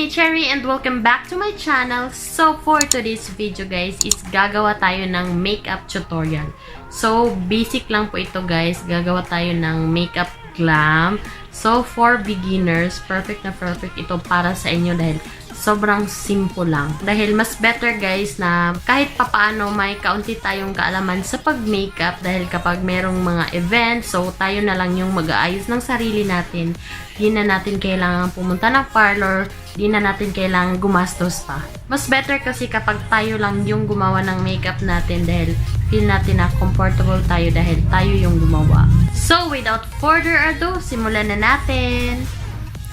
me, Cherry, and welcome back to my channel. So, for today's video, guys, is gagawa tayo ng makeup tutorial. So, basic lang po ito, guys. Gagawa tayo ng makeup glam. So, for beginners, perfect na perfect ito para sa inyo dahil sobrang simple lang. Dahil mas better, guys, na kahit papaano may kaunti tayong kaalaman sa pag-makeup dahil kapag merong mga event, so tayo na lang yung mag-aayos ng sarili natin. Di na natin kailangan pumunta ng parlor, di na natin kailangan gumastos pa. Mas better kasi kapag tayo lang yung gumawa ng makeup natin dahil feel natin na comfortable tayo dahil tayo yung gumawa. So, without further ado, simulan na natin!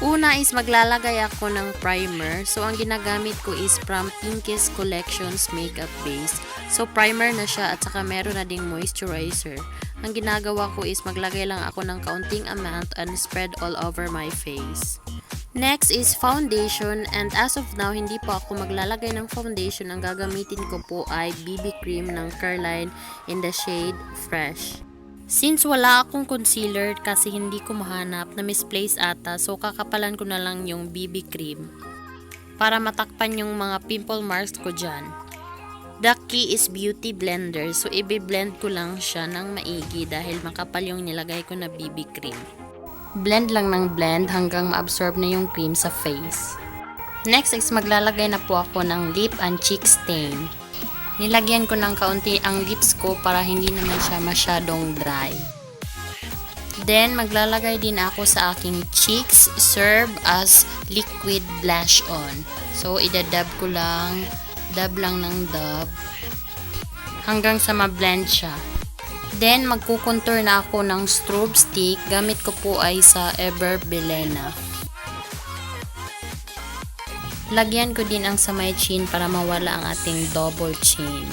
Una is maglalagay ako ng primer. So, ang ginagamit ko is from Pinkies Collections Makeup Base. So, primer na siya at saka meron na ding moisturizer. Ang ginagawa ko is maglagay lang ako ng kaunting amount and spread all over my face. Next is foundation, and as of now, hindi po ako maglalagay ng foundation. Ang gagamitin ko po ay BB cream ng Careline in the shade Fresh. Since wala akong concealer kasi hindi ko mahanap, na misplace ata, so kakapalan ko na lang yung BB cream para matakpan yung mga pimple marks ko dyan. The key is beauty blender, so i-blend ko lang siya ng maigi dahil makapal yung nilagay ko na BB cream. Blend lang ng blend hanggang ma-absorb na yung cream sa face. Next is maglalagay na po ako ng lip and cheek stain. Nilagyan ko ng kaunti ang lips ko para hindi naman siya masyadong dry. Then, maglalagay din ako sa aking cheeks, serve as liquid blush on. So, idadab ko lang, dab lang ng dab, hanggang sa ma-blend siya. Then, magkukontour na ako ng strobe stick. Gamit ko po ay sa Ever Belena. Lagyan ko din ang sa my chin para mawala ang ating double chin.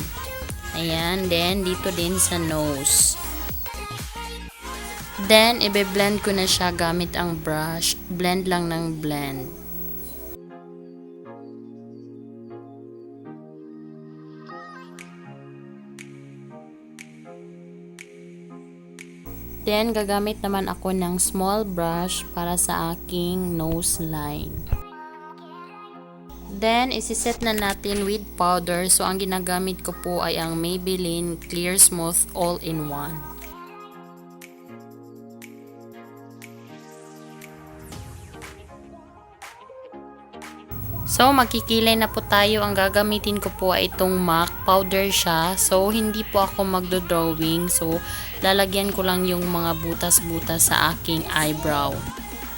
Ayan. Then, dito din sa nose. Then, ibe-blend ko na siya gamit ang brush. Blend lang ng blend. Then, gagamit naman ako ng small brush para sa aking nose line. Then, isiset na natin with powder. So, ang ginagamit ko po ay ang Maybelline Clear Smooth All-in-One. So, magkikilay na po tayo. Ang gagamitin ko po ay itong MAC. Powder siya. So, hindi po ako magdo-drawing. So, lalagyan ko lang yung mga butas-butas sa aking eyebrow.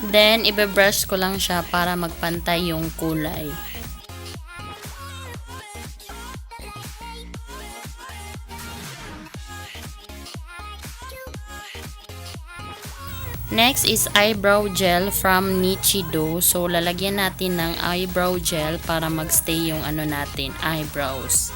Then, ibe-brush ko lang siya para magpantay yung kulay. Next is eyebrow gel from Nichido. So, lalagyan natin ng eyebrow gel para magstay yung ano natin, eyebrows.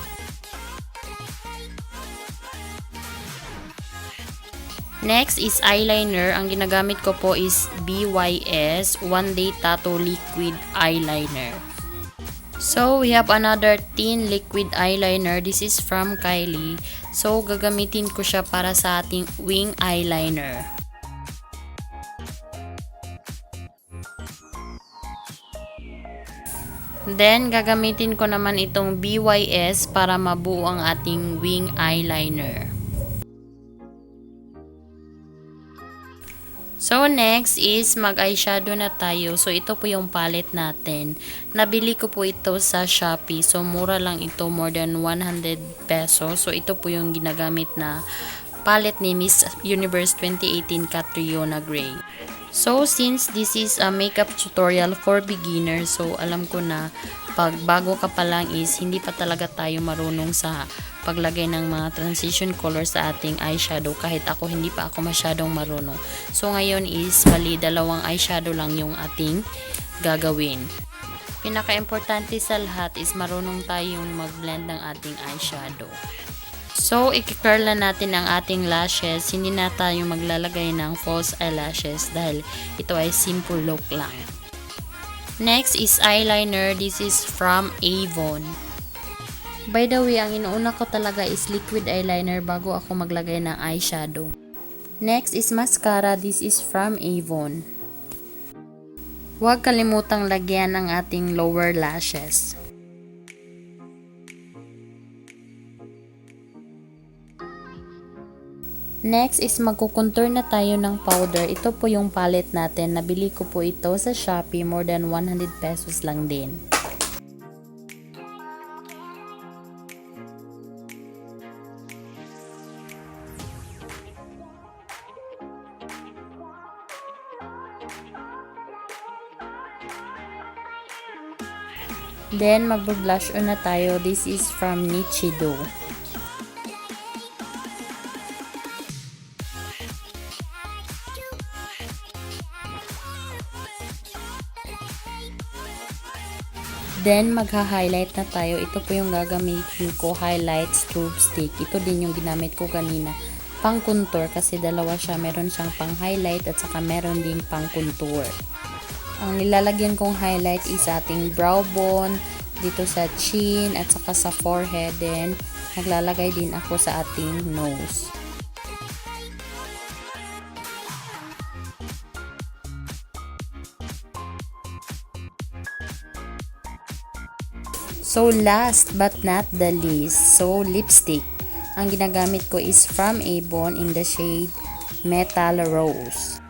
Next is eyeliner. Ang ginagamit ko po is BYS One Day Tattoo Liquid Eyeliner. So, we have another thin liquid eyeliner. This is from Kylie. So, gagamitin ko siya para sa ating wing eyeliner. Then, gagamitin ko naman itong BYS para mabuo ang ating wing eyeliner. So, next is mag-eyeshadow na tayo. So, ito po yung palette natin. Nabili ko po ito sa Shopee. So, mura lang ito. More than 100 pesos. So, ito po yung ginagamit na palette ni Miss Universe 2018 Catriona Gray. So, since this is a makeup tutorial for beginners, so alam ko na pag bago ka pa lang is hindi pa talaga tayo marunong sa paglagay ng mga transition colors sa ating eyeshadow. Kahit ako, hindi pa ako masyadong marunong. So, ngayon is bali dalawang eyeshadow lang yung ating gagawin. Pinaka-importante sa lahat is marunong tayong mag-blend ng ating eyeshadow. So, i-curl na natin ang ating lashes. Hindi na tayo maglalagay ng false eyelashes dahil ito ay simple look lang. Next is eyeliner. This is from Avon. By the way, ang inuuna ko talaga is liquid eyeliner bago ako maglagay ng eyeshadow. Next is mascara. This is from Avon. Huwag kalimutang lagyan ng ating lower lashes. Next is magkukontour na tayo ng powder. Ito po yung palette natin. Nabili ko po ito sa Shopee. More than 100 pesos lang din. Then, mag-blush on na tayo. This is from Nichido. Then, magha-highlight na tayo. Ito po yung gagamitin ko, highlight tube stick. Ito din yung ginamit ko kanina. Pang contour kasi dalawa siya. Meron siyang pang highlight at saka meron din pang contour. Ang nilalagyan kong highlight is ating brow bone, dito sa chin at saka sa forehead. Then, naglalagay din ako sa ating nose. So, last but not the least, so lipstick. Ang ginagamit ko is from Avon in the shade Metal Rose.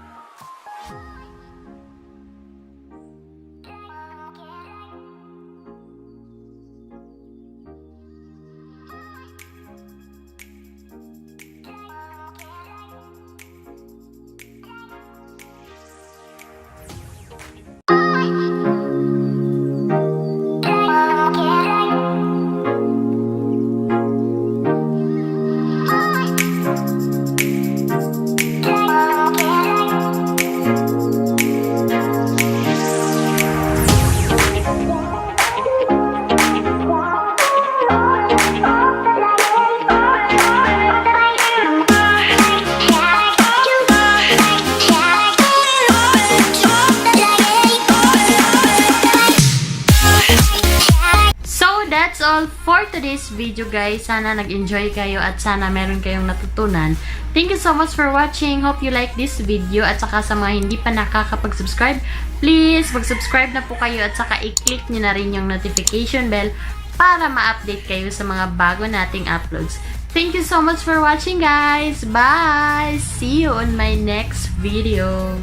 That's all for today's video, guys. Sana nag-enjoy kayo at sana meron kayong natutunan. Thank you so much for watching. Hope you like this video. At saka sa mga hindi pa nakakapag-subscribe, please mag-subscribe na po kayo at saka i-click nyo na rin yung notification bell para ma-update kayo sa mga bago nating uploads. Thank you so much for watching, guys. Bye! See you on my next video.